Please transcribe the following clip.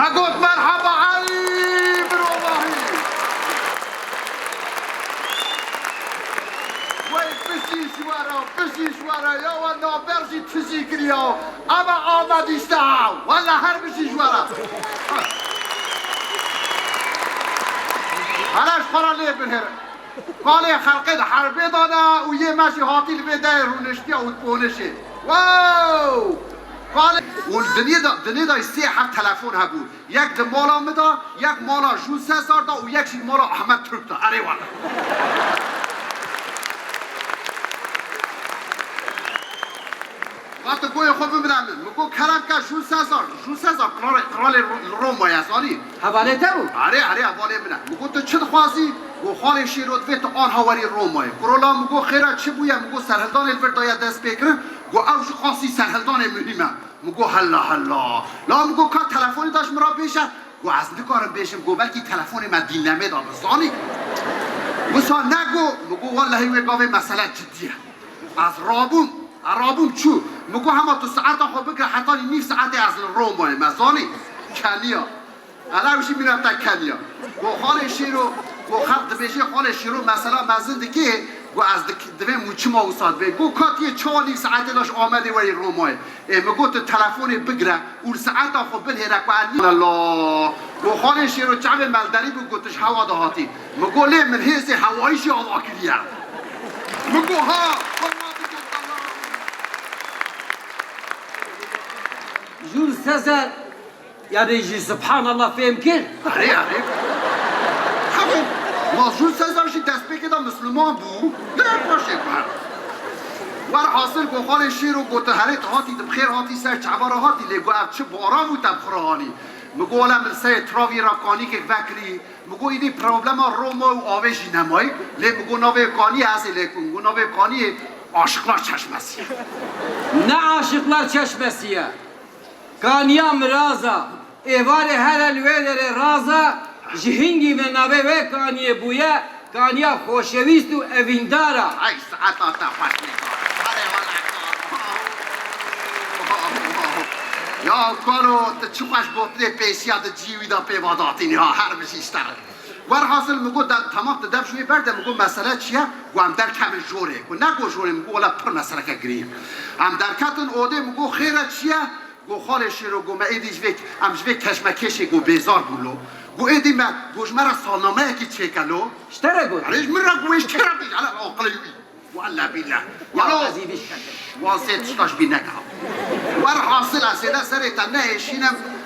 قلت مرحبا علي بن والله بشی شوارا یا و نابرشی تشی کریا اما آمدیستا والا هر بشی شوارا هلاش خرالی بنهر قالی خلقید حربی دانا و یه ماشی هاتی لبیده رونشتی و بونشی واو قال والدنيا دا سه حق تلفن ها بود یک د مالا مدا یک مالا جون سه سار دا و یک شی مالا احمد ترک دا اره والا وقت گوی خوب میدم مگو کلم که جون سه سار قرال روم ویسانی حواله تو اره حواله منه مگو تو چه خواستی گو خال شیرود ویت آن هواری روم وی قرالا مگو خیره چه بویه مگو سرهلدان الفرد داید دست بکره گو اوش خاصی سرهلدان مهمه مگو هلا لا مگو که تلفنی داشت مرا بیشه گو از نکارم بیشم گو بلکی تلفن من دینمه دا بزانی بسا نگو مگو والله وی گاوه مسئله جدیه از رابوم چو مگو همه تو ساعت خو بکر حتی نیف ساعت از روم وی مزانی کنیا علاوشی میرم تا کنیا گو خال شیرو گو خلق بیشه خال شیرو مثلا مزنده که گو از دوی موچی ما استاد بی گو کاتی 4 ساعت داشت آمده وی رومای مگو تو تلفن بگره اول ساعت خو بلهره که انی الله گو خال شیرو جمع ملدری بگو تش هوا دهاتی مگو لی من حیث هوایشی آوا کریا مگو ها جون سزر یعنی جی سبحان الله فهم کن اره همون مازجون سزارشی دست بکده مسلمان بود نه باشه بر ور حاصل گو خال شیر و گو تهرت هاتی بخیر هاتی سر چعبار هاتی لگو اب چه بارا بود بخورانی مگو والا من سه تراوی راکانی که وکری مگو ایدی پروبلم ها روما و آوشی نمایی لی مگو نوه کانی هستی لیکن مگو نوه کانی عاشقلار چشمسیه نه عاشقlar çeşmesiye kaniyam raza evare her elvelere raza jihingi ve nave ve kaniye buya kaniya خوشویست و evindara ای ساعت آتا خوش میکنه یا کارو چه خوش گفته پیسیاد جیوی دا پیواداتینی ها هر بشیشتر ور حاصل مگو تمام دف شوی برده مگو مسئله چیه گو هم در کم جوره گو نگو جوره مگو ولا پر مسئله که گریم هم در کتن اوده مگو خیره چیه گو خالشی رو گو ما ایدیش ویک هم جوی کشمکشی گو بیزار بولو گو ایدی ما گوش مرا سالنامه که چه کلو اشتره گو علیش مرا گوش کرا بیش علا آقلیوی والله بالله ya azibis واسه تشتاش بی نکام ور حاصل اسیده سر تنه شینم